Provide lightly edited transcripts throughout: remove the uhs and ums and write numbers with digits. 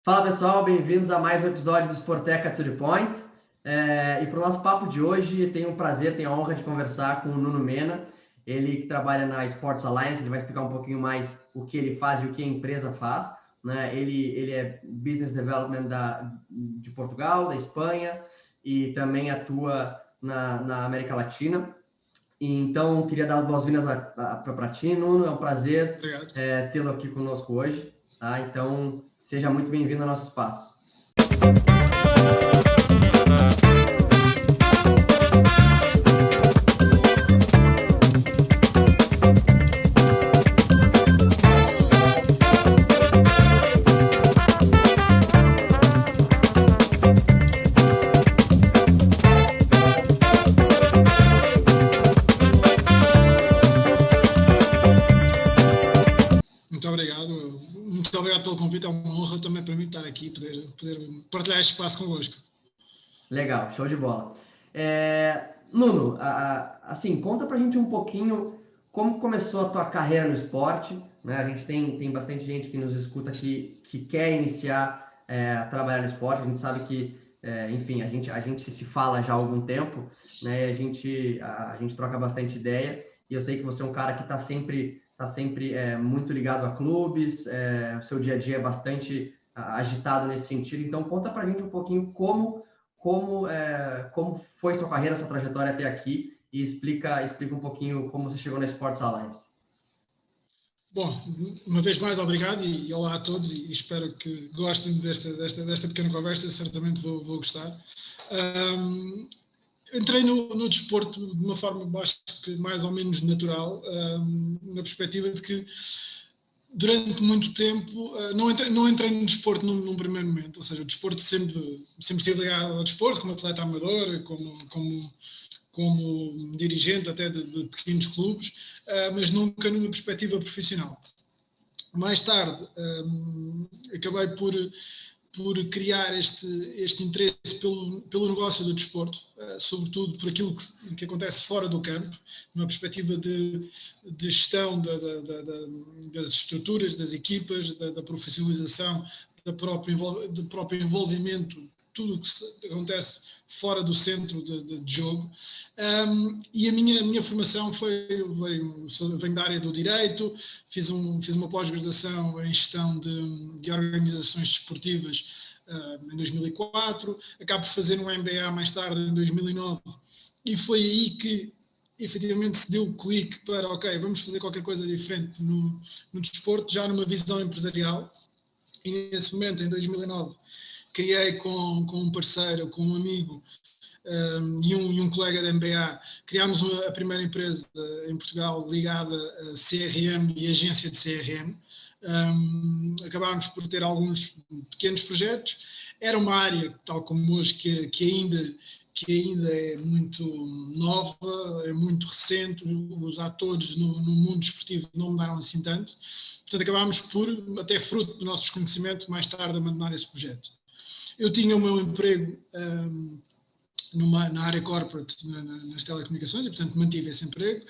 Fala pessoal, bem-vindos a mais um episódio do Sporteca to the Point. E para o nosso papo de hoje, tenho o prazer, tenho a honra de conversar com o Nuno Mena, ele que trabalha na Sports Alliance, ele vai explicar um pouquinho mais o que ele faz e o que a empresa faz. Né? Ele é Business Development de Portugal, da Espanha, e também atua na América Latina. E, então, queria dar as boas-vindas para ti, Nuno, é um prazer tê-lo aqui conosco hoje. Tá? Então, seja muito bem-vindo ao nosso espaço. Muito obrigado pelo convite, é uma honra também para mim estar aqui e poder partilhar este espaço convosco. Legal, show de bola. Nuno, assim, conta pra gente um pouquinho como começou a tua carreira no esporte, né? A gente tem bastante gente que nos escuta que quer iniciar a trabalhar no esporte, a gente sabe que, enfim, a gente se fala já há algum tempo, né? A gente troca bastante ideia, e eu sei que você é um cara que está sempre muito ligado a clubes, o seu dia a dia é bastante agitado nesse sentido, então conta pra gente um pouquinho como foi sua carreira, sua trajetória até aqui e explica um pouquinho como você chegou na Sports Alliance. Bom, uma vez mais, obrigado e olá a todos e espero que gostem desta pequena conversa, certamente vou gostar. Entrei no desporto de uma forma, acho que mais ou menos natural, na perspectiva de que durante muito tempo não entrei no desporto num primeiro momento, ou seja, o desporto sempre estive ligado ao desporto, como atleta amador, como dirigente até de pequenos clubes, mas nunca numa perspectiva profissional. Mais tarde acabei por criar este interesse pelo negócio do desporto, sobretudo por aquilo que acontece fora do campo, numa perspectiva de gestão das estruturas, das equipas, da profissionalização, do próprio envolvimento, tudo o que acontece fora do centro de jogo. E a minha formação vem da área do direito, fiz uma pós-graduação em gestão de organizações desportivas em 2004, acabo por fazer um MBA mais tarde, em 2009, e foi aí que efetivamente se deu o clique para, ok, vamos fazer qualquer coisa diferente no desporto, já numa visão empresarial, e nesse momento, em 2009, criei com um parceiro, com um amigo e um colega da MBA, criámos a primeira empresa em Portugal ligada a CRM e agência de CRM. Acabámos por ter alguns pequenos projetos. Era uma área, tal como hoje, que ainda é muito nova, é muito recente, os atores no mundo desportivo não mudaram assim tanto. Portanto, acabámos por, até fruto do nosso desconhecimento, mais tarde abandonar esse projeto. Eu tinha o meu emprego na área corporate, nas telecomunicações, e portanto mantive esse emprego,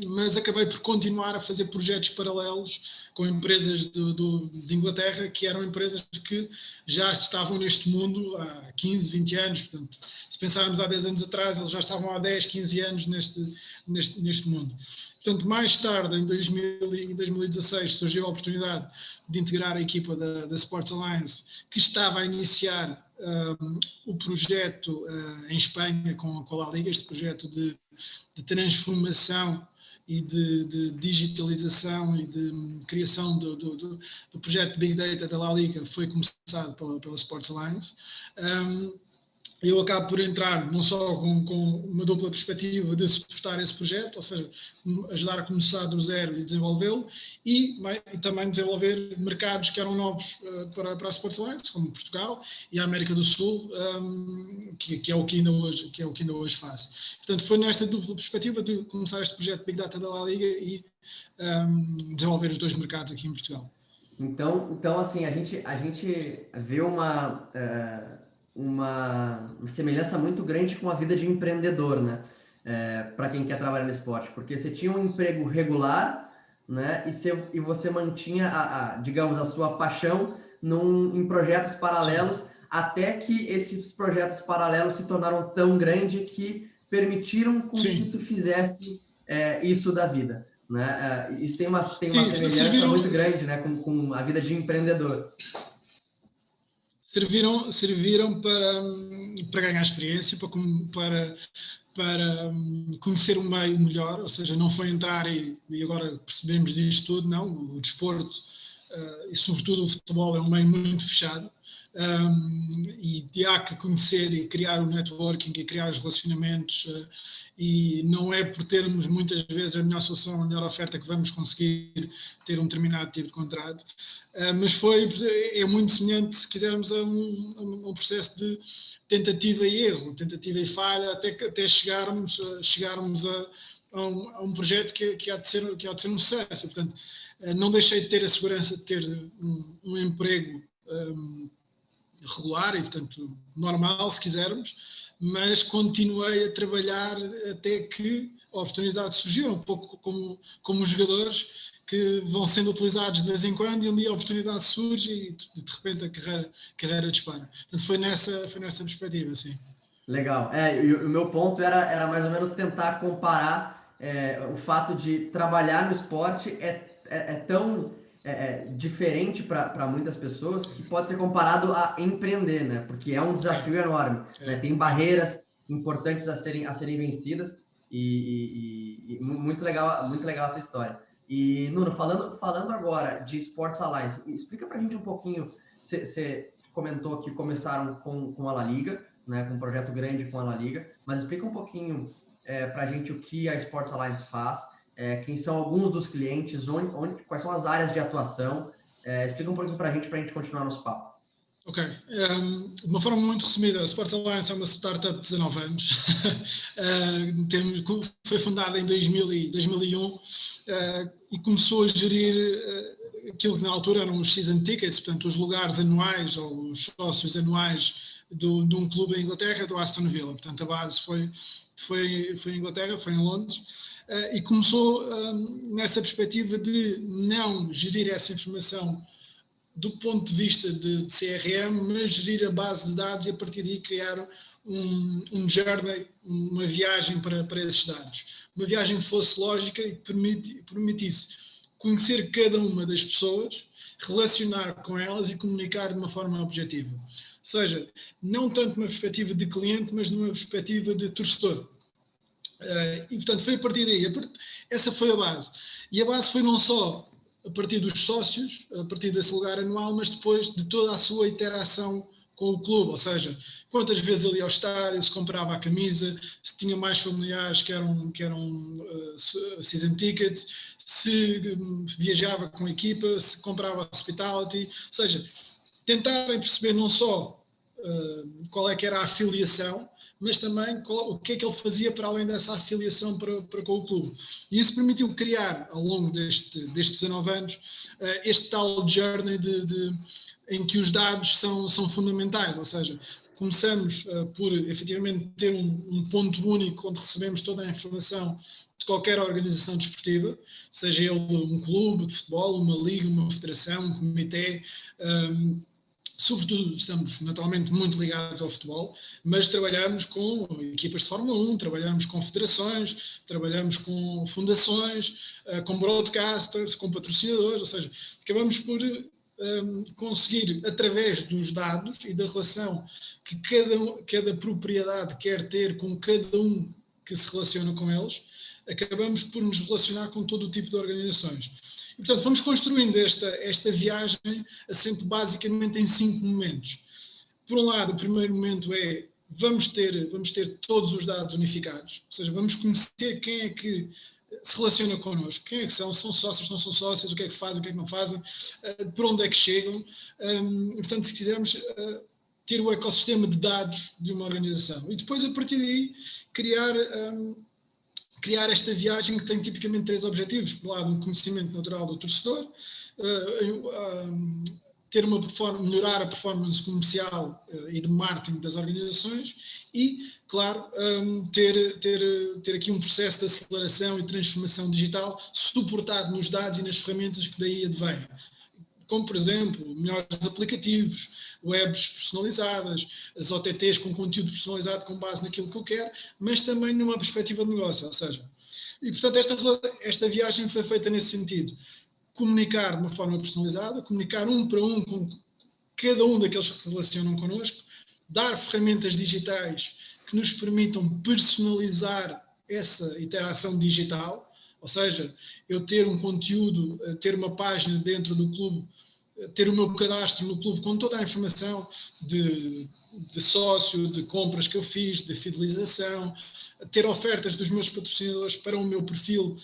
mas acabei por continuar a fazer projetos paralelos com empresas de Inglaterra, que eram empresas que já estavam neste mundo há 15, 20 anos, portanto, se pensarmos há 10 anos atrás, eles já estavam há 10, 15 anos neste mundo. Portanto, mais tarde, em 2016, surgiu a oportunidade de integrar a equipa da Sports Alliance, que estava a iniciar o projeto em Espanha com a La Liga, este projeto de transformação e de digitalização e de criação do projeto Big Data da La Liga foi começado pela Sports Alliance. Eu acabo por entrar não só com uma dupla perspectiva de suportar esse projeto, ou seja, ajudar a começar do zero e desenvolvê-lo, e também desenvolver mercados que eram novos para a Sports Alliance, como Portugal e a América do Sul, que é o que ainda hoje faço. Portanto, foi nesta dupla perspectiva de começar este projeto Big Data da La Liga e desenvolver os dois mercados aqui em Portugal. Então assim, a gente vê uma semelhança muito grande com a vida de empreendedor, né? Para quem quer trabalhar no esporte, porque você tinha um emprego regular, né? E você mantinha digamos, a sua paixão em projetos paralelos, até que esses projetos paralelos se tornaram tão grandes que permitiram com que tu fizesse isso da vida, né? Isso tem uma semelhança muito grande, né, com a vida de empreendedor. Serviram para ganhar experiência, para conhecer o meio melhor, ou seja, não foi entrar e agora percebemos disto tudo, não, o desporto e sobretudo o futebol é um meio muito fechado, e há que conhecer e criar o networking e criar os relacionamentos, e não é por termos muitas vezes a melhor solução, a melhor oferta que vamos conseguir ter um determinado tipo de contrato, mas é muito semelhante, se quisermos, a um processo de tentativa e erro, tentativa e falha, até chegarmos a um projeto que há de ser um sucesso. Portanto, não deixei de ter a segurança de ter um emprego regular e, portanto, normal, se quisermos, mas continuei a trabalhar até que a oportunidade surgiu, um pouco como os jogadores que vão sendo utilizados de vez em quando e um dia a oportunidade surge e de repente a carreira dispara. Portanto, foi nessa perspectiva, sim. Legal. E o meu ponto era mais ou menos tentar comparar o fato de trabalhar no esporte tão diferente para muitas pessoas que pode ser comparado a empreender, né? Porque é um desafio enorme, né? Tem barreiras importantes a serem vencidas e muito legal a tua história. E, Nuno, falando agora de Sports Alliance, explica para a gente um pouquinho, você comentou que começaram com a La Liga, né, com um projeto grande com a La Liga, mas explica um pouquinho para a gente o que a Sports Alliance faz, quem são alguns dos clientes, quais são as áreas de atuação, explica um pouquinho para a gente continuar nosso papo. Ok, de uma forma muito resumida, a Sports Alliance é uma startup de 19 anos, foi fundada em 2001 e começou a gerir aquilo que na altura eram os season tickets, portanto os lugares anuais ou os sócios anuais de um clube em Inglaterra, do Aston Villa. Portanto, a base foi em Inglaterra, foi em Londres, e começou nessa perspectiva de não gerir essa informação do ponto de vista de CRM, mas gerir a base de dados e a partir daí criar um journey, uma viagem para esses dados. Uma viagem que fosse lógica e permitisse conhecer cada uma das pessoas, relacionar com elas e comunicar de uma forma objetiva. Ou seja, não tanto numa perspectiva de cliente, mas numa perspectiva de torcedor. E, portanto, foi a partir daí. Essa foi a base. E a base foi não só a partir dos sócios, a partir desse lugar anual, mas depois de toda a sua interação com o clube, ou seja, quantas vezes ele ia ao estádio, se comprava a camisa, se tinha mais familiares que eram season tickets, se viajava com a equipa, se comprava hospitality, ou seja, tentarem perceber não só qual é que era a afiliação, mas também o que é que ele fazia para além dessa afiliação para com o clube. E isso permitiu criar, ao longo destes 19 anos, este tal journey em que os dados são fundamentais, ou seja, começamos por efetivamente ter um ponto único onde recebemos toda a informação de qualquer organização desportiva, seja ele um clube de futebol, uma liga, uma federação, um comitê, sobretudo estamos naturalmente muito ligados ao futebol, mas trabalhamos com equipas de Fórmula 1, trabalhamos com federações, trabalhamos com fundações, com broadcasters, com patrocinadores, ou seja, acabamos por conseguir, através dos dados e da relação que cada propriedade quer ter com cada um que se relaciona com eles, acabamos por nos relacionar com todo o tipo de organizações. E, portanto, fomos construindo esta viagem assente basicamente em 5 momentos. Por um lado, o primeiro momento é vamos ter todos os dados unificados, ou seja, vamos conhecer quem é que se relaciona connosco, quem é que são sócios, não são sócios, o que é que fazem, o que é que não fazem, por onde é que chegam. E, portanto, se quisermos ter o ecossistema de dados de uma organização. E depois, a partir daí, criar esta viagem que tem tipicamente 3 objetivos. Por um lado, um conhecimento natural do torcedor, melhorar a performance comercial e de marketing das organizações e, claro, ter aqui um processo de aceleração e transformação digital suportado nos dados e nas ferramentas que daí advêm. como por exemplo, melhores aplicativos, webs personalizadas, as OTTs com conteúdo personalizado com base naquilo que eu quero, mas também numa perspectiva de negócio, ou seja, e portanto esta viagem foi feita nesse sentido, comunicar de uma forma personalizada, comunicar um para um com cada um daqueles que se relacionam connosco, dar ferramentas digitais que nos permitam personalizar essa interação digital, ou seja, eu ter um conteúdo, ter uma página dentro do clube, ter o meu cadastro no clube com toda a informação de sócio, de compras que eu fiz, de fidelização, ter ofertas dos meus patrocinadores para o meu perfil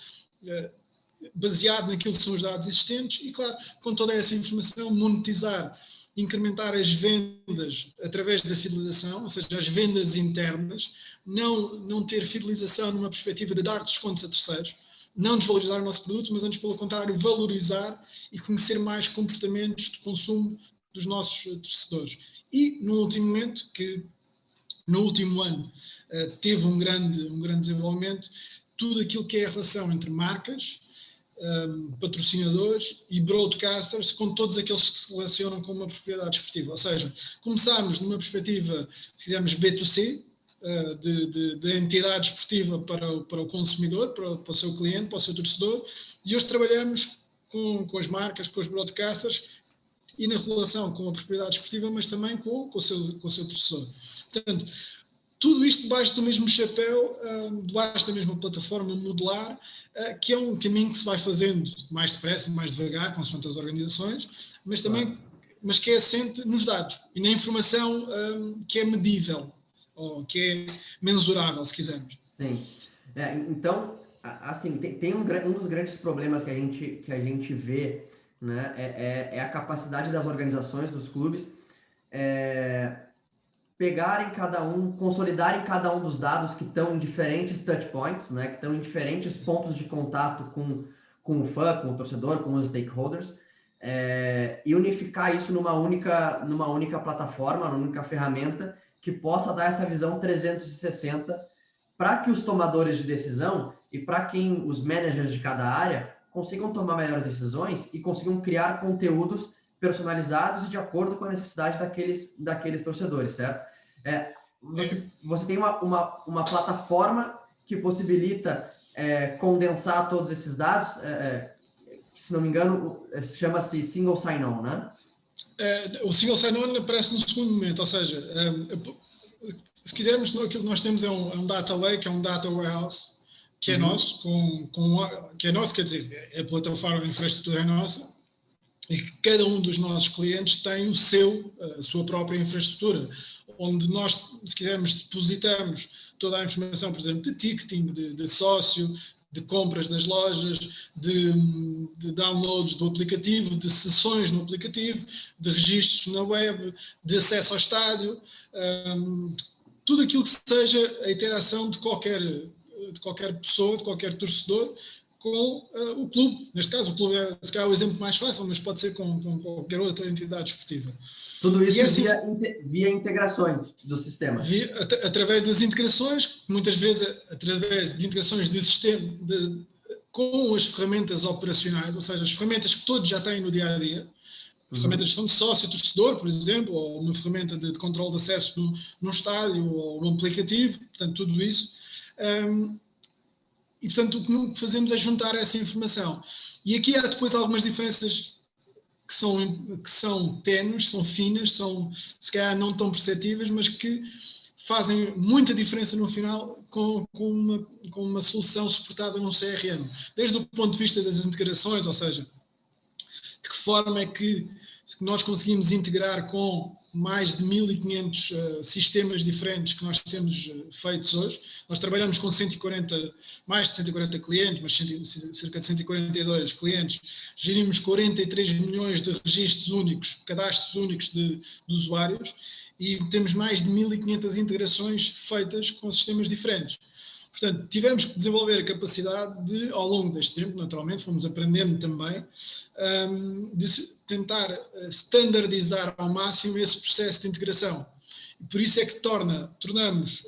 baseado naquilo que são os dados existentes e, claro, com toda essa informação, monetizar, incrementar as vendas através da fidelização, ou seja, as vendas internas, não ter fidelização numa perspectiva de dar descontos a terceiros, não desvalorizar o nosso produto, mas antes, pelo contrário, valorizar e conhecer mais comportamentos de consumo dos nossos torcedores. E, no último momento, que no último ano teve um grande desenvolvimento, tudo aquilo que é a relação entre marcas, patrocinadores e broadcasters, com todos aqueles que se relacionam com uma propriedade esportiva. Ou seja, começámos numa perspectiva, se quisermos, B2C, de entidade esportiva para o consumidor, para o seu cliente, para o seu torcedor, e hoje trabalhamos com as marcas, com os broadcasters e na relação com a propriedade esportiva, mas também com o seu torcedor. Portanto, tudo isto debaixo do mesmo chapéu, debaixo da mesma plataforma modular, que é um caminho que se vai fazendo mais depressa, mais devagar, consoante as organizações, mas também mas que é assente nos dados e na informação que é medível, ou que é mensurável, se quisermos. Sim. Então, assim, tem um dos grandes problemas que a gente vê, né, é a capacidade das organizações, dos clubes, pegarem cada um, consolidarem cada um dos dados que estão em diferentes touchpoints, né, que estão em diferentes pontos de contato com o fã, com o torcedor, com os stakeholders, e unificar isso numa única plataforma, numa única ferramenta que possa dar essa visão 360 para que os tomadores de decisão e para quem os managers de cada área consigam tomar melhores decisões e consigam criar conteúdos personalizados e de acordo com a necessidade daqueles torcedores, certo? Você tem uma plataforma que possibilita condensar todos esses dados, se não me engano, chama-se Single Sign-On, né? O Single Sign-On aparece no segundo momento, ou seja, se quisermos, aquilo que nós temos é um data lake, é um data warehouse, que é nosso, que é nosso, quer dizer, a plataforma, a infraestrutura é nossa, e que cada um dos nossos clientes tem a sua própria infraestrutura, onde nós, se quisermos, depositamos toda a informação, por exemplo, de ticketing, de sócio, de compras nas lojas, de downloads do aplicativo, de sessões no aplicativo, de registros na web, de acesso ao estádio, tudo aquilo que seja a interação de qualquer pessoa, de qualquer torcedor, com o clube. Neste caso, o clube é, se calhar, o exemplo mais fácil, mas pode ser com qualquer outra entidade esportiva. Tudo isso assim, via integrações do sistema. Através das integrações, muitas vezes através de integrações de sistema, com as ferramentas operacionais, ou seja, as ferramentas que todos já têm no dia-a-dia, ferramentas de gestão de sócio, torcedor, por exemplo, ou uma ferramenta de controle de acessos num estádio, ou num aplicativo, portanto, tudo isso. E, portanto, o que fazemos é juntar essa informação. E aqui há depois algumas diferenças que são ténues, são finas, são, se calhar, não tão perceptíveis, mas que fazem muita diferença no final com uma solução suportada num CRM. Desde o ponto de vista das integrações, ou seja, de que forma é que nós conseguimos integrar com mais de 1.500 sistemas diferentes que nós temos feitos hoje. Nós trabalhamos com mais de 140 clientes, mas cerca de 142 clientes. Gerimos 43 milhões de registros únicos, cadastros únicos de usuários e temos mais de 1.500 integrações feitas com sistemas diferentes. Portanto, tivemos que desenvolver a capacidade de, ao longo deste tempo, naturalmente, fomos aprendendo também, de tentar standardizar ao máximo esse processo de integração. E por isso é que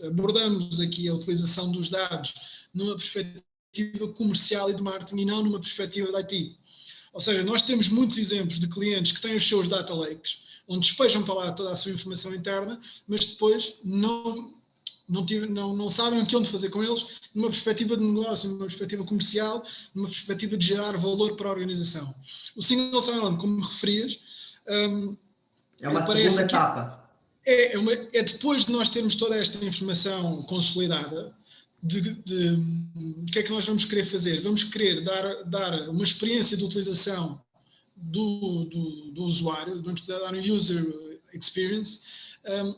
abordamos aqui a utilização dos dados numa perspectiva comercial e de marketing e não numa perspectiva de IT. Ou seja, nós temos muitos exemplos de clientes que têm os seus data lakes, onde despejam para lá toda a sua informação interna, mas depois não sabem o que onde fazer com eles, numa perspectiva de negócio, numa perspectiva comercial, numa perspectiva de gerar valor para a organização. O single sign-on, como me referias, é uma segunda etapa. É depois de nós termos toda esta informação consolidada, o que é que nós vamos querer fazer? Vamos querer dar uma experiência de utilização do usuário, vamos dar um user experience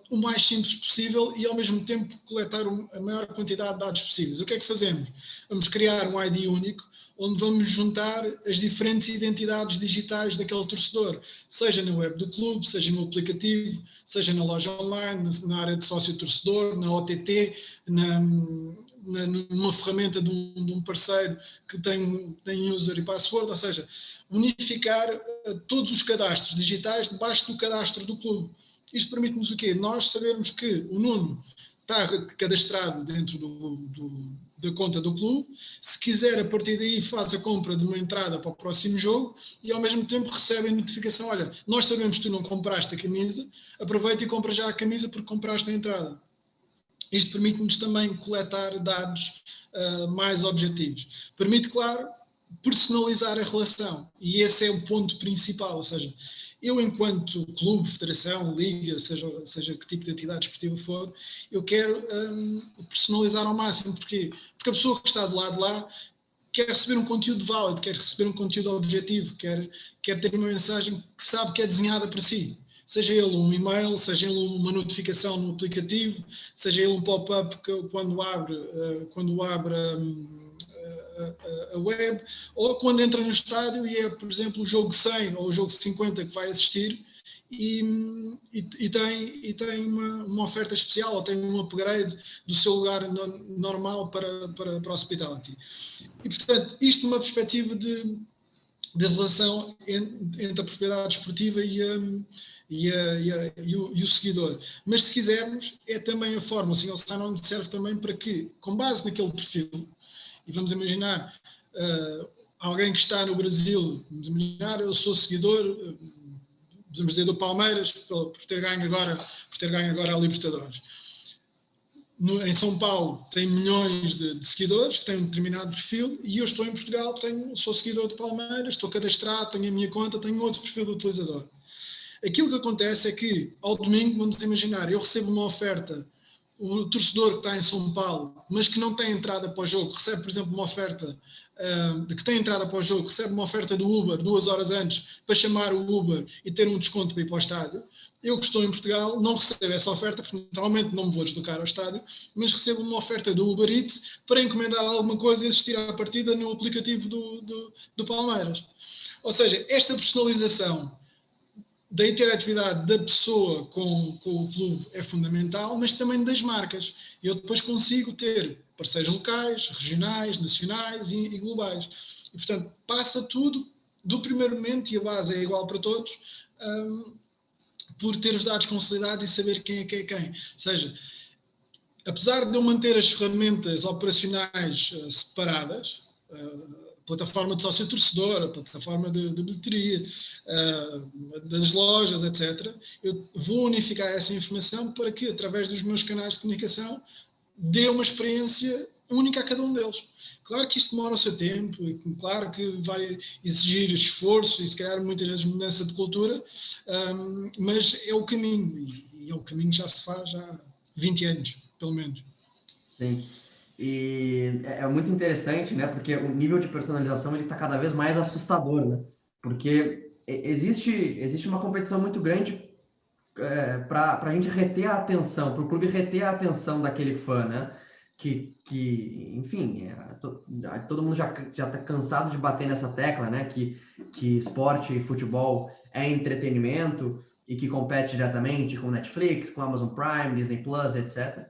o mais simples possível e ao mesmo tempo coletar a maior quantidade de dados possíveis. O que é que fazemos? Vamos criar um ID único onde vamos juntar as diferentes identidades digitais daquele torcedor, seja na web do clube, seja no aplicativo, seja na loja online, na área de sócio-torcedor, na OTT, numa ferramenta de um parceiro que tem user e password, ou seja, unificar todos os cadastros digitais debaixo do cadastro do clube. Isto permite-nos o quê? Nós sabermos que o Nuno está cadastrado dentro da conta do clube, se quiser a partir daí faz a compra de uma entrada para o próximo jogo e ao mesmo tempo recebe a notificação, olha, nós sabemos que tu não compraste a camisa, aproveita e compra já a camisa porque compraste a entrada. Isto permite-nos também coletar dados mais objetivos. Permite, claro, personalizar a relação e esse é o ponto principal, ou seja, eu enquanto clube, federação, liga, seja que tipo de entidade esportiva for, eu quero personalizar ao máximo. Porquê? Porque a pessoa que está do lado de lá quer receber um conteúdo válido, quer receber um conteúdo objetivo, quer ter uma mensagem que sabe que é desenhada para si. Seja ele um e-mail, seja ele uma notificação no aplicativo, seja ele um pop-up quando abre a web, ou quando entra no estádio e é, por exemplo, o jogo 100 ou o jogo 50 que vai assistir e tem uma oferta especial ou tem um upgrade do seu lugar normal para hospitality. E, portanto, isto numa perspectiva de relação entre a propriedade esportiva e o seguidor. Mas se quisermos, é também a forma, o single sign-on serve também para que, com base naquele perfil, e vamos imaginar alguém que está no Brasil, vamos imaginar, eu sou seguidor, vamos dizer, do Palmeiras, por ter ganho agora a Libertadores. Em São Paulo tem milhões de seguidores que têm um determinado perfil e eu estou em Portugal, sou seguidor do Palmeiras, estou cadastrado, tenho a minha conta, tenho outro perfil do utilizador. Aquilo que acontece é que ao domingo, vamos imaginar, eu recebo uma oferta, o torcedor que está em São Paulo, mas que não tem entrada para o jogo, recebe, por exemplo, uma oferta que tem entrada para o jogo, recebe uma oferta do Uber 2 horas antes para chamar o Uber e ter um desconto para ir para o estádio. Eu que estou em Portugal não recebo essa oferta, porque naturalmente não me vou deslocar ao estádio, mas recebo uma oferta do Uber Eats para encomendar alguma coisa e assistir à partida no aplicativo do Palmeiras. Ou seja, esta personalização da interatividade da pessoa com o clube é fundamental, mas também das marcas. Eu depois consigo ter parceiros locais, regionais, nacionais e globais. E, portanto, passa tudo do primeiro momento, e a base é igual para todos, por ter os dados consolidados e saber quem é quem. Ou seja, apesar de eu manter as ferramentas operacionais separadas, plataforma de sócio-torcedor, a plataforma de bilheteria, das lojas, etc. Eu vou unificar essa informação para que, através dos meus canais de comunicação, dê uma experiência única a cada um deles. Claro que isto demora o seu tempo, e claro que vai exigir esforço e, se calhar, muitas vezes mudança de cultura, mas é o caminho, e é o caminho que já se faz há 20 anos, pelo menos. Sim. E é muito interessante, né? Porque o nível de personalização ele está cada vez mais assustador, né? Porque existe uma competição muito grande para a gente reter a atenção, para o clube reter a atenção daquele fã, né? Que enfim, todo mundo já está cansado de bater nessa tecla, né? Que esporte e futebol é entretenimento e que compete diretamente com Netflix, com Amazon Prime, Disney Plus, etc.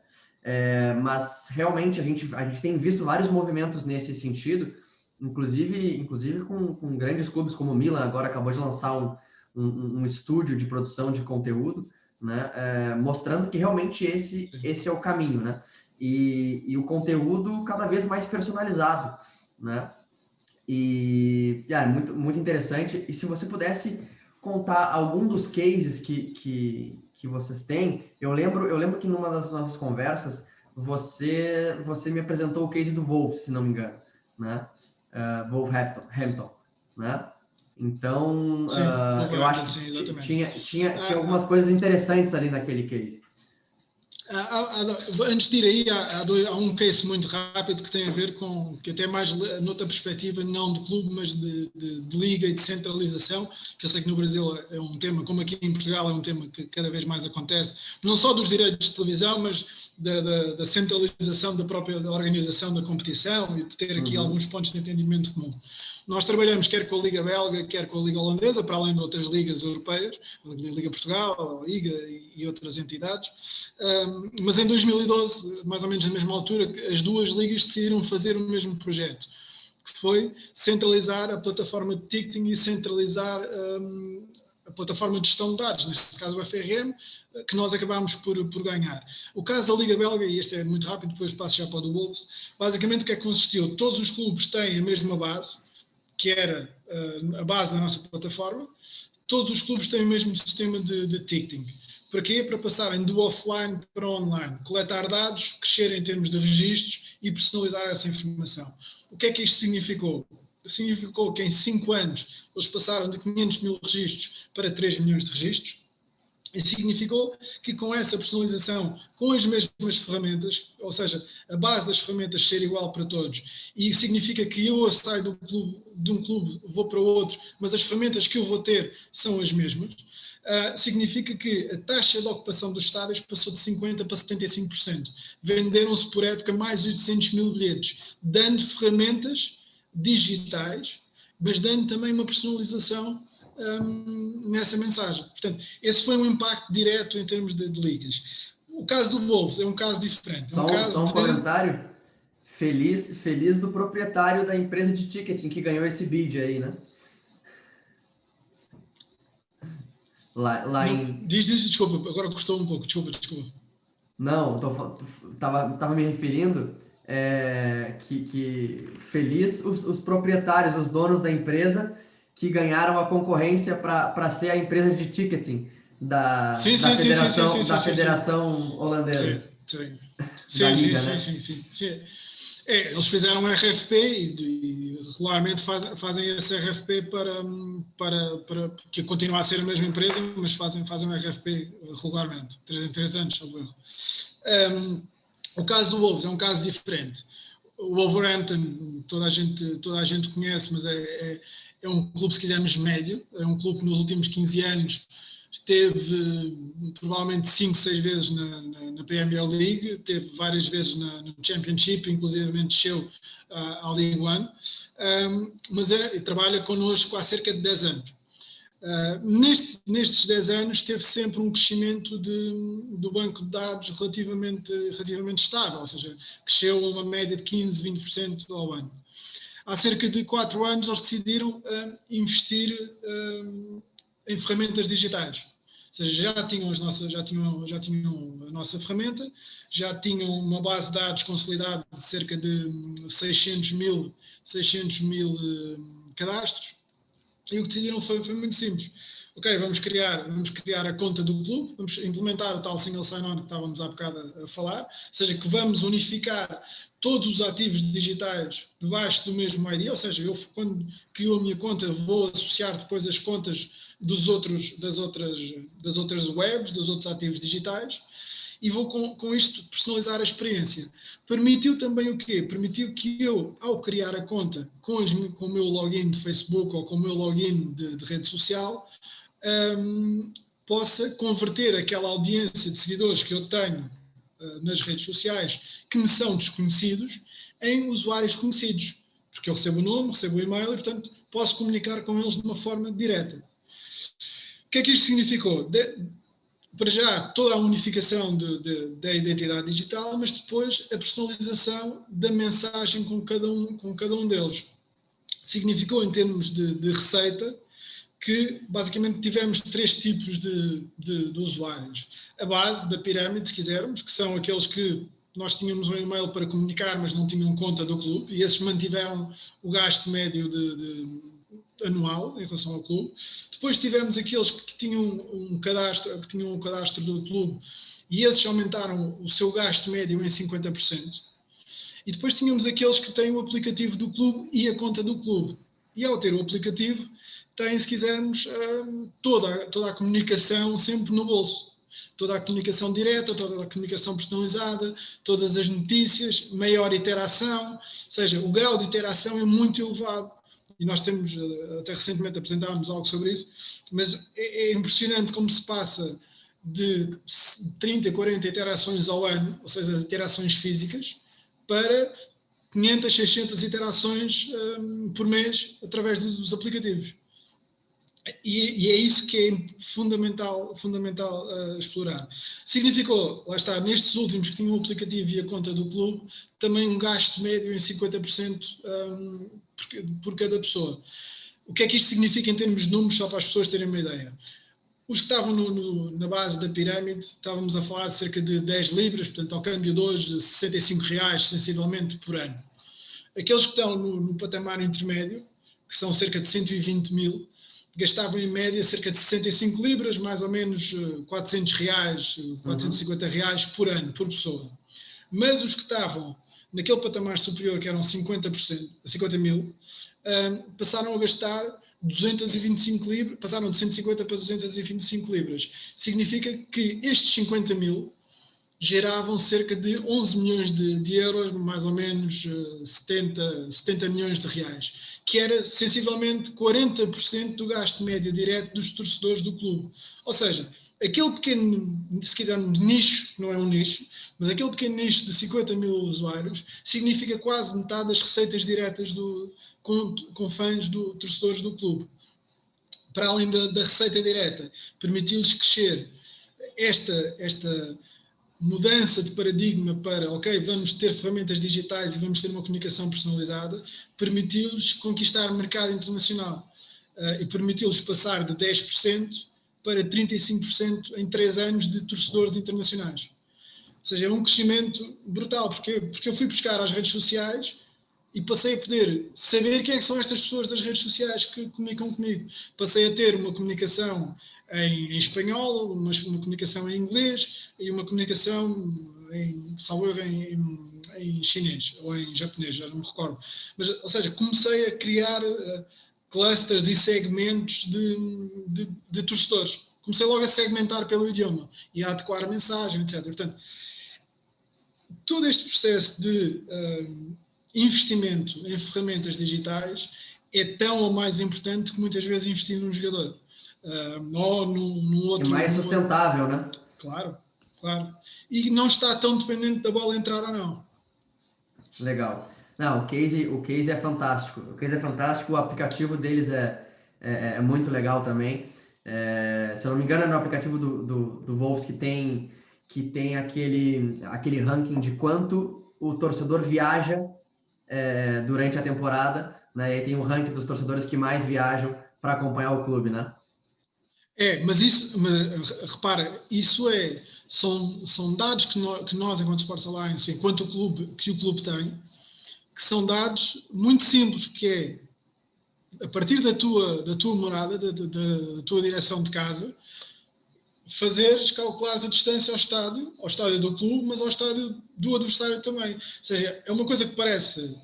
Mas realmente a gente tem visto vários movimentos nesse sentido, inclusive com grandes clubes como o Milan, agora acabou de lançar um estúdio de produção de conteúdo, né, mostrando que realmente esse é o caminho, né, e o conteúdo cada vez mais personalizado, né, E, muito, muito interessante. E se você pudesse contar algum dos cases que vocês têm, eu lembro que numa das nossas conversas você me apresentou o case do Wolves, se não me engano, né? Wolverhampton, né? Então, Sim, eu acho Wolverhampton, sim, que exatamente. tinha algumas coisas interessantes ali naquele case. Antes de ir aí, há um case muito rápido que tem a ver com, que até mais noutra perspectiva, não de clube, mas de liga e de centralização, que eu sei que no Brasil é um tema, como aqui em Portugal é um tema que cada vez mais acontece, não só dos direitos de televisão, mas da centralização da própria organização da competição e de ter aqui Uhum. alguns pontos de entendimento comum. Nós trabalhamos quer com a Liga Belga, quer com a Liga Holandesa, para além de outras ligas europeias, a Liga Portugal, a Liga e outras entidades. Mas em 2012, mais ou menos na mesma altura, as duas ligas decidiram fazer o mesmo projeto, que foi centralizar a plataforma de ticketing e centralizar a plataforma de gestão de dados, neste caso o FRM, que nós acabámos por ganhar. O caso da Liga Belga, e este é muito rápido, depois passo já para o do Wolves, basicamente o que é que consistiu? Todos os clubes têm a mesma base, que era a base da nossa plataforma, todos os clubes têm o mesmo sistema de ticketing. Para quê? Para passarem do offline para o online, coletar dados, crescer em termos de registros e personalizar essa informação. O que é que isto significou? Significou que em 5 anos eles passaram de 500 mil registros para 3 milhões de registros. E significou que com essa personalização, com as mesmas ferramentas, ou seja, a base das ferramentas ser igual para todos, e significa que eu saio de um clube, vou para o outro, mas as ferramentas que eu vou ter são as mesmas, significa que a taxa de ocupação dos estádios passou de 50% para 75%. Venderam-se por época mais 800 mil bilhetes, dando ferramentas digitais, mas dando também uma personalização nessa mensagem. Portanto, esse foi um impacto direto em termos de ligas. O caso do Wolves é um caso diferente. É um caso Só um de... comentário. Feliz do proprietário da empresa de ticketing que ganhou esse bid aí, né? Lá Não, em. diz, desculpa, agora custou um pouco, desculpa. Não, tava me referindo que feliz os proprietários, os donos da empresa que ganharam a concorrência para ser a empresa de ticketing da, Sim, da sim, sim, sim, sim, federação, sim, da sim, sim, sim. federação holandesa, da Sim, sim, liga, sim, né? sim, sim, sim. Eles fizeram um RFP e regularmente fazem esse RFP para que continue a ser a mesma empresa, mas fazem um RFP regularmente, 3 em 3 anos, salvo erro. O caso do Wolves é um caso diferente. O Wolverhampton, toda a gente conhece, mas é um clube, se quisermos, médio. É um clube que nos últimos 15 anos esteve provavelmente 5, 6 vezes na Premier League, teve várias vezes no Championship, inclusive desceu à League One, mas trabalha connosco há cerca de 10 anos. Nestes 10 anos teve sempre um crescimento do banco de dados relativamente estável, ou seja, cresceu a uma média de 15, 20% ao ano. Há cerca de 4 anos eles decidiram investir em ferramentas digitais. Ou seja, já tinham a nossa ferramenta, já tinham uma base de dados consolidada de cerca de 600 mil cadastros, e o que decidiram foi muito simples. Ok, vamos criar a conta do clube, vamos implementar o tal single sign-on que estávamos há bocado a falar, ou seja, que vamos unificar todos os ativos digitais debaixo do mesmo ID, ou seja, eu quando crio a minha conta vou associar depois as contas das outras webs, dos outros ativos digitais, e vou com isto personalizar a experiência. Permitiu também o quê? Permitiu que eu, ao criar a conta com o meu login de Facebook ou com o meu login de rede social, possa converter aquela audiência de seguidores que eu tenho nas redes sociais, que me são desconhecidos, em usuários conhecidos. Porque eu recebo o nome, recebo o e-mail e, portanto, posso comunicar com eles de uma forma direta. O que é que isto significou? Para já, toda a unificação da identidade digital, mas depois a personalização da mensagem com cada um deles. Significou, em termos de receita, que basicamente tivemos 3 tipos de usuários. A base da pirâmide, se quisermos, que são aqueles que nós tínhamos um e-mail para comunicar, mas não tinham conta do clube, e esses mantiveram o gasto médio anual em relação ao clube. Depois tivemos aqueles que tinham um cadastro do clube, e esses aumentaram o seu gasto médio em 50%. E depois tínhamos aqueles que têm o aplicativo do clube e a conta do clube. E ao ter o aplicativo, têm, se quisermos, toda a comunicação sempre no bolso. Toda a comunicação direta, toda a comunicação personalizada, todas as notícias, maior interação, ou seja, o grau de interação é muito elevado. E nós temos, até recentemente apresentámos algo sobre isso, mas é impressionante como se passa de 30, 40 interações ao ano, ou seja, as interações físicas, para 500, 600 interações por mês através dos aplicativos. E é isso que é fundamental explorar. Significou, lá está, nestes últimos que tinham o aplicativo e a conta do clube, também um gasto médio em 50% por cada pessoa. O que é que isto significa em termos de números, só para as pessoas terem uma ideia? Os que estavam na base da pirâmide, estávamos a falar de cerca de 10 libras, portanto, ao câmbio de hoje, 65 reais, sensivelmente, por ano. Aqueles que estão no patamar intermédio, que são cerca de 120 mil, gastavam em média cerca de 65 libras, mais ou menos 400 reais, 450 reais por ano, por pessoa. Mas os que estavam naquele patamar superior, que eram 50 mil, passaram a gastar 225 libras, passaram de 150 para 225 libras. Significa que estes 50 mil geravam cerca de 11 milhões de euros, mais ou menos 70 milhões de reais, que era sensivelmente 40% do gasto médio direto dos torcedores do clube. Ou seja, aquele pequeno, se quisermos, nicho, não é um nicho, mas aquele pequeno nicho de 50 mil usuários significa quase metade das receitas diretas com fãs torcedores do clube. Para além da receita direta, permitiu-lhes crescer esta mudança de paradigma para, ok, vamos ter ferramentas digitais e vamos ter uma comunicação personalizada, permitiu-lhes conquistar o mercado internacional e permitiu-lhes passar de 10% para 35% em 3 anos de torcedores internacionais. Ou seja, é um crescimento brutal, porque eu fui buscar às redes sociais e passei a poder saber quem é que são estas pessoas das redes sociais que comunicam comigo. Passei a ter uma comunicação em espanhol, uma comunicação em inglês e uma comunicação em chinês ou em japonês, já não me recordo. Mas, ou seja, comecei a criar clusters e segmentos de torcedores. Comecei logo a segmentar pelo idioma e a adequar a mensagem, etc. Portanto, todo este processo de investimento em ferramentas digitais é tão ou mais importante que muitas vezes investir num jogador. Ou num outro... É mais sustentável, né? Claro. E não está tão dependente da bola entrar ou não. Legal. Não, o case é fantástico. O aplicativo deles é muito legal também. Se eu não me engano, é no aplicativo do Wolves que tem aquele ranking de quanto o torcedor viaja durante a temporada, né? E tem o ranking dos torcedores que mais viajam para acompanhar o clube, né? Mas repara, isso são dados que nós enquanto Sports Alliance, enquanto o clube tem, que são dados muito simples, que é, a partir da tua morada, da tua direção de casa, calculares a distância ao estádio do clube, mas ao estádio do adversário também. Ou seja, é uma coisa que parece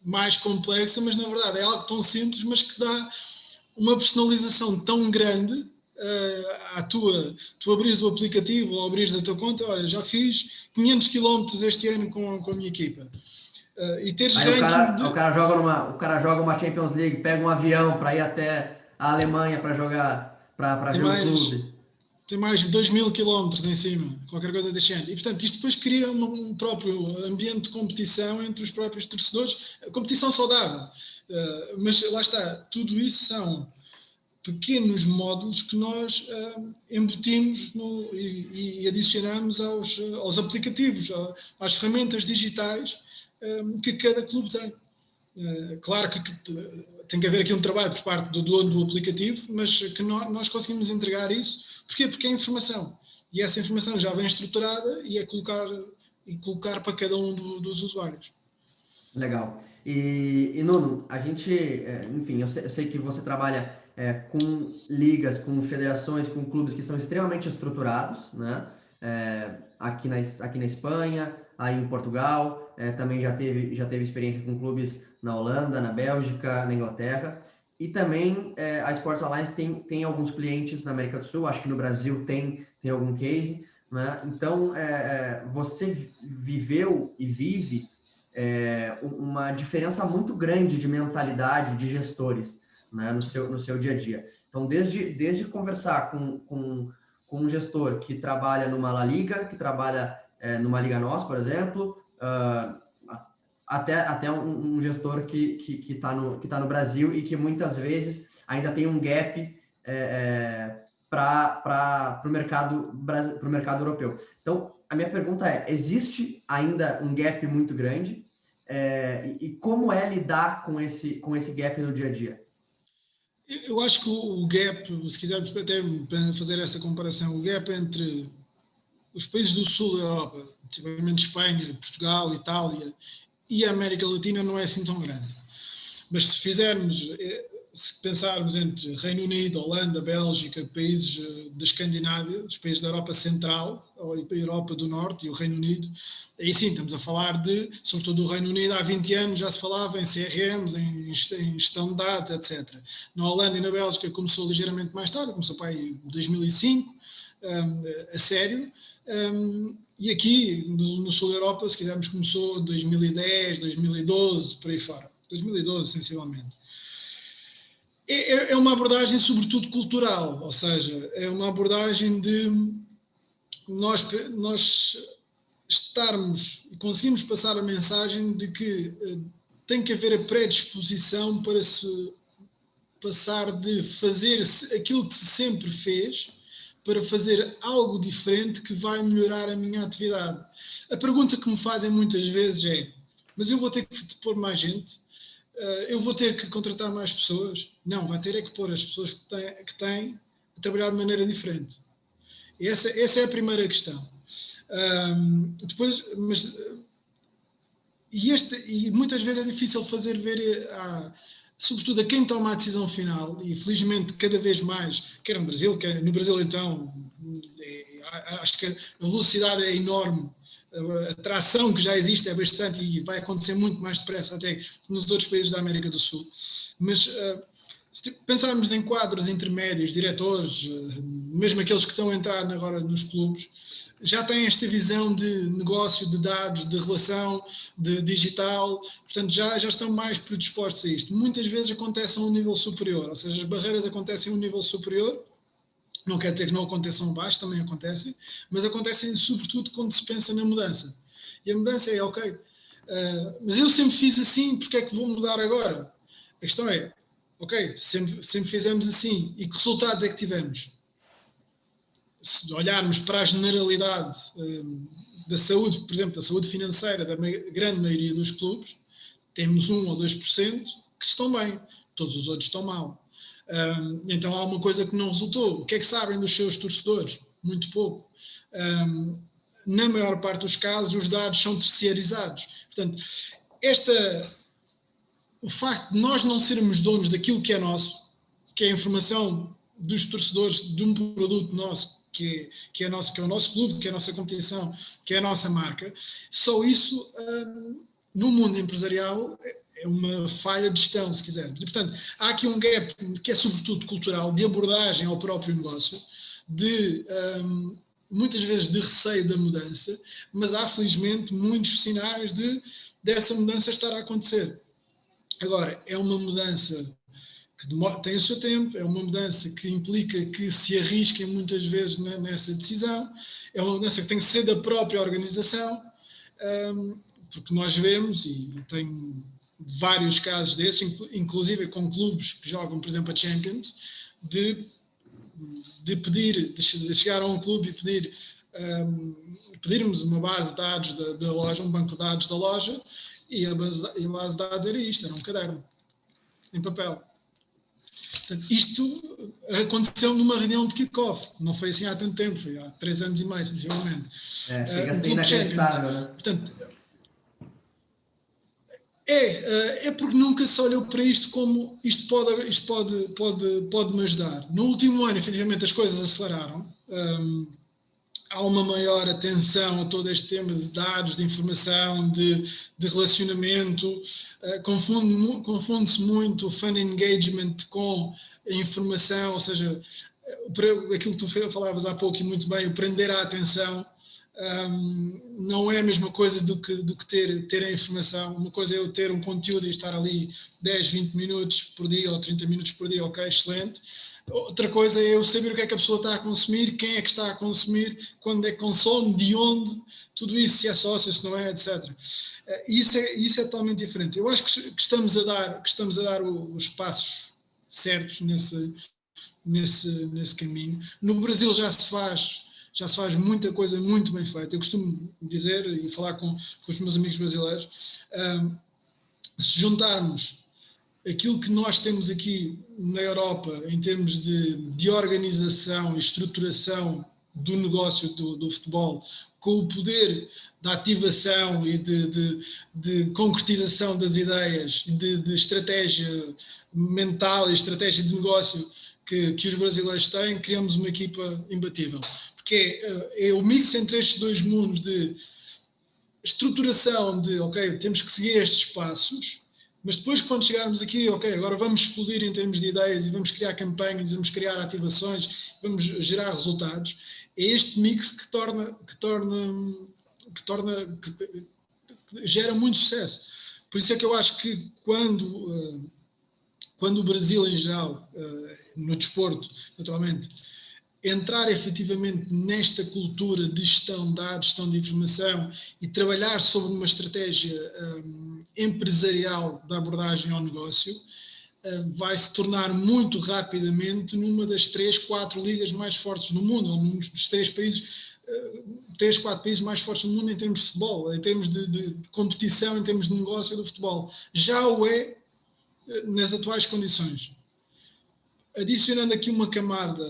mais complexa, mas na verdade é algo tão simples, mas que dá uma personalização tão grande tu abrires o aplicativo ou abrires a tua conta, olha, já fiz 500 km este ano com a minha equipa. E teres o cara joga uma Champions League, pega um avião para ir até a Alemanha para jogar, para ver o clube. Tem mais de 2.000 km em cima, qualquer coisa deste ano. E, portanto, isto depois cria um próprio ambiente de competição entre os próprios torcedores, competição saudável. Mas lá está, tudo isso são pequenos módulos que nós embutimos e adicionamos aos aplicativos, às ferramentas digitais que cada clube tem. Claro que tem que haver aqui um trabalho por parte do dono do aplicativo, mas que nós conseguimos entregar isso. Porquê? Porque é informação. E essa informação já vem estruturada e é colocar e colocar para cada um dos usuários. Legal. E Nuno, a gente, enfim, eu sei que você trabalha com ligas, com federações, com clubes que são extremamente estruturados, né? Aqui na Espanha, aí em Portugal, também já teve experiência com clubes na Holanda, na Bélgica, na Inglaterra. E também a Sports Alliance tem alguns clientes na América do Sul, acho que no Brasil tem algum case, né? Então, você viveu e vive uma diferença muito grande de mentalidade de gestores, né, no seu dia a dia. Então, desde conversar com um gestor que trabalha numa La Liga, que trabalha numa Liga NOS, por exemplo, até um gestor que tá no Brasil e que muitas vezes ainda tem um gap para o mercado europeu. Então, a minha pergunta existe ainda um gap muito grande? E como é lidar com esse gap no dia a dia? Eu acho que o gap, se quisermos até fazer essa comparação, o gap entre os países do sul da Europa, tipicamente Espanha, Portugal, Itália e a América Latina, não é assim tão grande. Mas se pensarmos entre Reino Unido, Holanda, Bélgica, países da Escandinávia, os países da Europa Central, ou a Europa do Norte e o Reino Unido, aí sim estamos a falar sobretudo do Reino Unido, há 20 anos já se falava em CRMs, em gestão de dados, etc. Na Holanda e na Bélgica começou ligeiramente mais tarde, começou para aí em 2005, a sério, e aqui no sul da Europa, se quisermos, começou em 2010, 2012, por aí fora. 2012, sensivelmente. É uma abordagem sobretudo cultural, ou seja, é uma abordagem de nós estarmos e conseguimos passar a mensagem de que tem que haver a predisposição para se passar de fazer aquilo que se sempre fez para fazer algo diferente que vai melhorar a minha atividade. A pergunta que me fazem muitas vezes é: mas eu vou ter que pôr mais gente? Eu vou ter que contratar mais pessoas? Não, vai ter que pôr as pessoas que têm a trabalhar de maneira diferente. Essa é a primeira questão. Depois, e muitas vezes é difícil fazer ver, sobretudo a quem toma a decisão final, e felizmente cada vez mais, quer no Brasil então, acho que a velocidade é enorme, a tração que já existe é bastante e vai acontecer muito mais depressa até que nos outros países da América do Sul. Mas se pensarmos em quadros intermédios, diretores, mesmo aqueles que estão a entrar agora nos clubes, já têm esta visão de negócio, de dados, de relação, de digital, portanto já estão mais predispostos a isto. Muitas vezes acontece a um nível superior, ou seja, as barreiras acontecem a um nível superior. Não quer dizer que não aconteçam abaixo, também acontecem, mas acontecem sobretudo quando se pensa na mudança. E a mudança é, ok, mas eu sempre fiz assim, porque é que vou mudar agora? A questão é, ok, sempre fizemos assim, e que resultados é que tivemos? Se olharmos para a generalidade da saúde, por exemplo, da saúde financeira da grande maioria dos clubes, temos 1 ou 2% que estão bem, todos os outros estão mal. Então há uma coisa que não resultou. O que é que sabem dos seus torcedores? Muito pouco. Na maior parte dos casos, os dados são terciarizados. Portanto, o facto de nós não sermos donos daquilo que é nosso, que é a informação dos torcedores de um produto nosso, que é o nosso clube, que é a nossa competição, que é a nossa marca, só isso, no mundo empresarial, é uma falha de gestão, se quisermos. E, portanto, há aqui um gap que é sobretudo cultural, de abordagem ao próprio negócio, muitas vezes de receio da mudança, mas há, felizmente, muitos sinais dessa mudança estar a acontecer. Agora, é uma mudança que tem o seu tempo, é uma mudança que implica que se arrisquem muitas vezes nessa decisão, é uma mudança que tem que ser da própria organização, porque nós vemos, e tenho vários casos desses, inclusive com clubes que jogam, por exemplo, a Champions, de chegar a um clube e pedirmos uma base de dados da loja, um banco de dados da loja, e a base de dados era isto, era um caderno, em papel. Portanto, isto aconteceu numa reunião de kick-off, não foi assim há tanto tempo, foi há 3 anos e meio, sinceramente. Chega a ser inacreditável, né? Portanto, é porque nunca se olhou para isto como isto pode me ajudar. No último ano, efetivamente, as coisas aceleraram. Há uma maior atenção a todo este tema de dados, de informação, de relacionamento. Confunde-se muito o fan engagement com a informação, ou seja, aquilo que tu falavas há pouco e muito bem, o prender a atenção. Não é a mesma coisa do que ter a informação. Uma coisa é eu ter um conteúdo e estar ali 10, 20 minutos por dia ou 30 minutos por dia, ok, excelente. Outra coisa é eu saber o que é que a pessoa está a consumir, quem é que está a consumir, quando é que consome, de onde, tudo isso, se é sócio, se não é, etc. Isso é totalmente diferente. Eu acho que estamos a dar os passos certos nesse caminho. No Brasil já se faz muita coisa muito bem feita. Eu costumo dizer e falar com os meus amigos brasileiros, se juntarmos aquilo que nós temos aqui na Europa em termos de organização e estruturação do negócio do futebol, com o poder da ativação e de concretização das ideias, de estratégia mental e estratégia de negócio que os brasileiros têm, criamos uma equipa imbatível. Porque é o mix entre estes dois mundos de estruturação de, ok, temos que seguir estes passos, mas depois quando chegarmos aqui, ok, agora vamos explodir em termos de ideias e vamos criar campanhas, vamos criar ativações, vamos gerar resultados, é este mix que gera muito sucesso. Por isso é que eu acho que quando o Brasil em geral, no desporto, naturalmente, entrar efetivamente nesta cultura de gestão de dados, gestão de informação e trabalhar sobre uma estratégia empresarial da abordagem ao negócio, vai se tornar muito rapidamente numa das 3, 4 ligas mais fortes do mundo, ou num dos 3, 4 países mais fortes do mundo em termos de futebol, em termos de competição, em termos de negócio do futebol. Já o é nas atuais condições. Adicionando aqui uma camada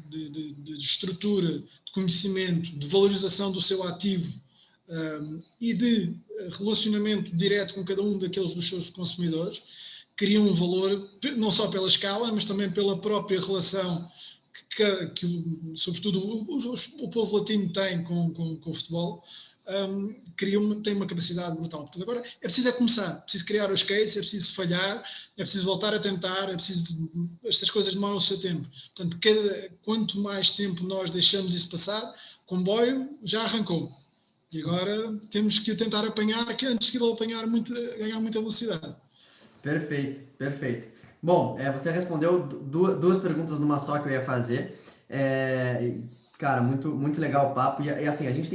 de estrutura, de conhecimento, de valorização do seu ativo e de relacionamento direto com cada um daqueles dos seus consumidores, cria um valor, não só pela escala, mas também pela própria relação que sobretudo, o povo latino tem com o futebol. Tem uma capacidade brutal. Portanto, agora é preciso começar, é preciso criar os cases, é preciso falhar, é preciso voltar a tentar, estas coisas demoram o seu tempo. Portanto, quanto mais tempo nós deixamos isso passar, o comboio já arrancou. E agora temos que o tentar apanhar antes que ele ganhar muita velocidade. Perfeito. Bom, você respondeu duas perguntas numa só que eu ia fazer. Cara, muito legal o papo. E assim, a gente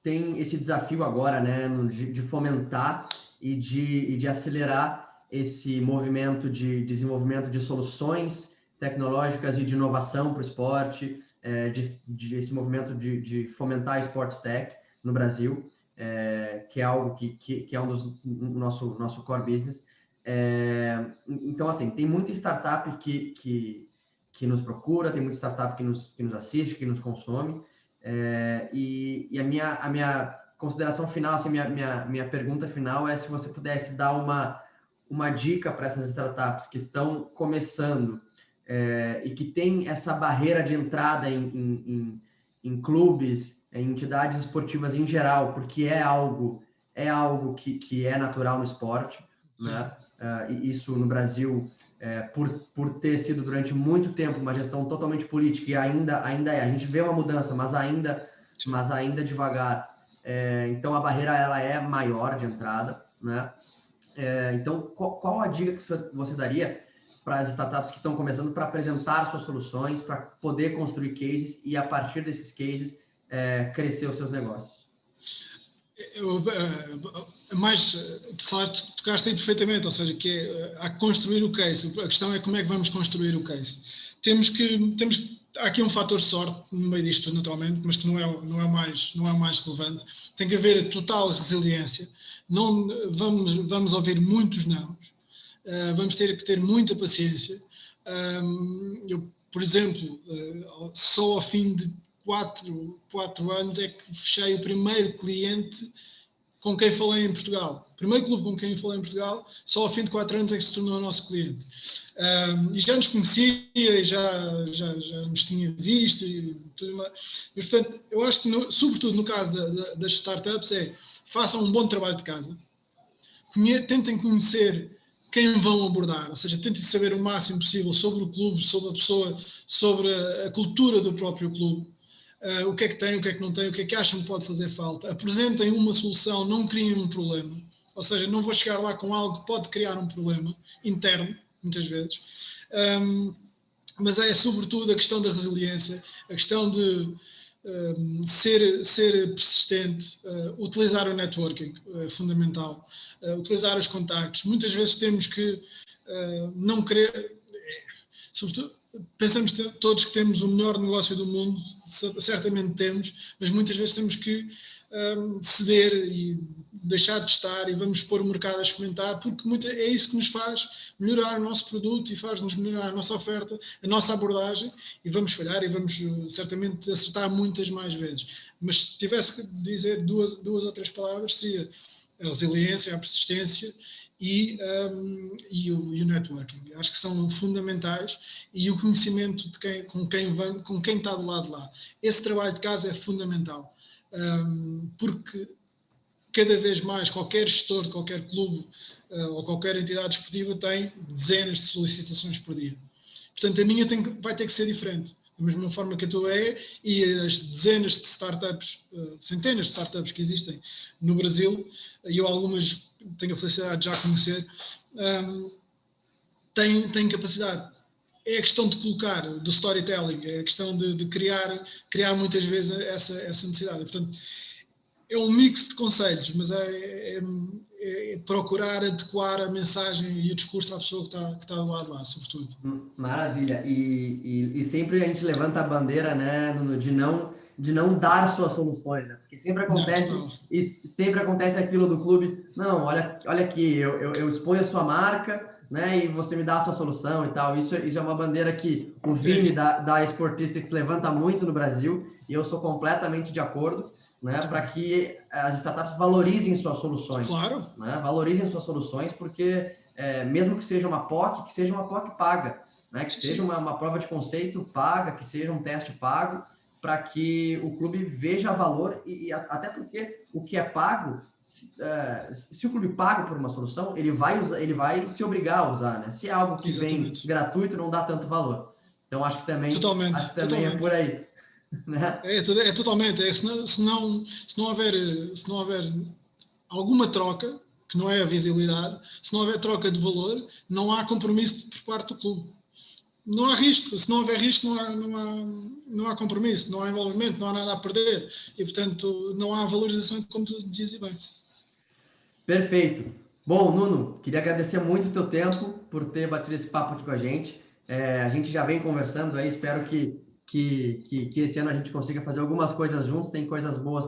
tem esse desafio agora, né, de fomentar e de acelerar esse movimento de desenvolvimento de soluções tecnológicas e de inovação para o esporte, esse movimento de fomentar a Sports Tech no Brasil, que é algo que é um dos nosso core business. Então, assim, tem muita startup que nos procura, tem muita startup que nos assiste, que nos consome. E a minha consideração final, assim, minha pergunta final é se você pudesse dar uma dica para essas startups que estão começando e que tem essa barreira de entrada em clubes, em entidades esportivas em geral, porque é algo que é natural no esporte, né? E isso no Brasil, por ter sido durante muito tempo uma gestão totalmente política e ainda a gente vê uma mudança, mas ainda devagar. Então a barreira ela é maior de entrada, né? Então qual a dica que você daria para as startups que estão começando para apresentar suas soluções, para poder construir cases e a partir desses cases crescer os seus negócios? Tocaste aí perfeitamente, ou seja, que é a construir o case. A questão é como é que vamos construir o case. Há aqui um fator de sorte no meio disto, naturalmente, mas que não é o mais relevante. Tem que haver total resiliência. Não vamos ouvir muitos nãos. vamos ter que ter muita paciência. Eu, por exemplo, só ao fim de 4 anos é que fechei o primeiro cliente com quem falei em Portugal. O primeiro clube com quem falei em Portugal, só ao fim de 4 anos é que se tornou nosso cliente. E já nos conhecia, já nos tinha visto e tudo mais. Mas, portanto, eu acho que, sobretudo no caso das startups, façam um bom trabalho de casa, tentem conhecer quem vão abordar, ou seja, tentem saber o máximo possível sobre o clube, sobre a pessoa, sobre a cultura do próprio clube. O que é que tem, o que é que não tem, o que é que acham que pode fazer falta. Apresentem uma solução, não criem um problema. Ou seja, não vou chegar lá com algo que pode criar um problema interno, muitas vezes. Mas é sobretudo a questão da resiliência, a questão de ser persistente, utilizar o networking, é fundamental, utilizar os contactos. Muitas vezes temos que não querer, sobretudo, pensamos todos que temos o melhor negócio do mundo, certamente temos, mas muitas vezes temos que ceder e deixar de estar e vamos pôr o mercado a experimentar, porque é isso que nos faz melhorar o nosso produto e faz-nos melhorar a nossa oferta, a nossa abordagem, e vamos falhar e vamos certamente acertar muitas mais vezes. Mas se tivesse que dizer duas ou três palavras, seria a resiliência, a persistência e o networking. Acho que são fundamentais, e o conhecimento de com quem está do lado de lá. Esse trabalho de casa é fundamental, porque cada vez mais qualquer gestor de qualquer clube ou qualquer entidade esportiva tem dezenas de solicitações por dia. Portanto, a minha vai ter que ser diferente. Da mesma forma que a tua e as dezenas de startups, centenas de startups que existem no Brasil, e eu algumas tenho a felicidade de já conhecer, têm capacidade. É a questão de colocar, do storytelling, é a questão de criar muitas vezes essa necessidade. Portanto, é um mix de conselhos, mas é procurar adequar a mensagem e o discurso à pessoa que está do lado lá, sobretudo. Maravilha. E sempre a gente levanta a bandeira, né, Nuno, de não dar suas soluções, né? Porque sempre acontece aquilo do clube. Não, olha aqui, eu exponho a sua marca, né, e você me dá a sua solução e tal. Isso é uma bandeira que o Vini da Sportistics levanta muito no Brasil, e eu sou completamente de acordo, né, para que as startups valorizem suas soluções. Claro. Né, valorizem suas soluções, porque mesmo que seja uma POC, paga, né, que seja uma prova de conceito paga, que seja um teste pago, para que o clube veja valor, e até porque o que é pago, se o clube paga por uma solução, ele vai se obrigar a usar, né? Se é algo que vem gratuito, não dá tanto valor. Então acho que também é por aí. Né? É totalmente. Se não houver alguma troca, que não é a visibilidade, se não houver troca de valor, não há compromisso por parte do clube. Não há risco. Se não houver risco, não há compromisso, não há envolvimento, não há nada a perder. E, portanto, não há valorização, como tu dizias bem. Perfeito. Bom, Nuno, queria agradecer muito o teu tempo por ter batido esse papo aqui com a gente. A gente já vem conversando aí, espero que esse ano a gente consiga fazer algumas coisas juntos, tem coisas boas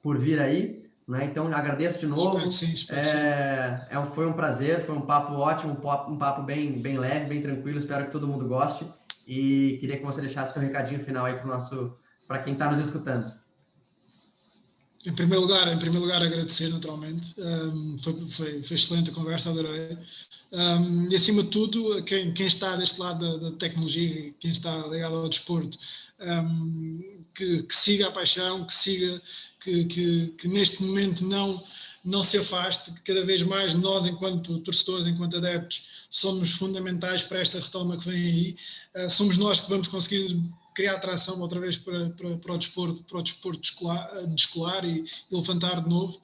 por vir aí, né? Então, agradeço de novo. Espero que sim. Foi um prazer, foi um papo ótimo, um papo bem leve, bem tranquilo, espero que todo mundo goste, e queria que você deixasse seu recadinho final aí para quem está nos escutando. Em primeiro lugar, agradecer naturalmente. Foi excelente a conversa, adorei. E acima de tudo, quem está deste lado da tecnologia, quem está ligado ao desporto, que siga a paixão, que neste momento não se afaste, que cada vez mais nós, enquanto torcedores, enquanto adeptos, somos fundamentais para esta retoma que vem aí. Somos nós que vamos conseguir criar atração outra vez para o desporto descolar e levantar de novo.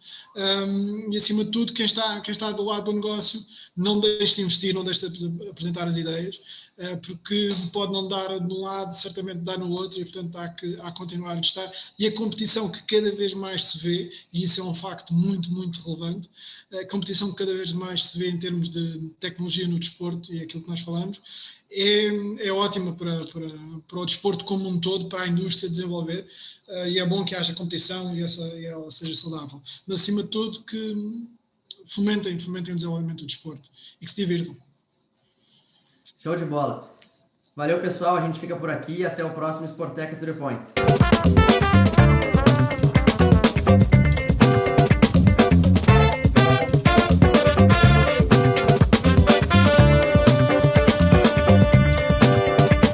E acima de tudo, quem está do lado do negócio, não deixe de investir, não deixe de apresentar as ideias, porque pode não dar de um lado, certamente dá no outro, e portanto há que continuar a estar. E a competição que cada vez mais se vê, e isso é um facto muito, muito relevante, a competição que cada vez mais se vê em termos de tecnologia no desporto, e é aquilo que nós falamos, é ótima para o desporto como um todo, para a indústria desenvolver, e é bom que haja competição e ela seja saudável. Mas, acima de tudo, que fomentem o desenvolvimento do desporto e que se divirtam. Show de bola. Valeu, pessoal. A gente fica por aqui. Até o próximo Sporteca to the Point.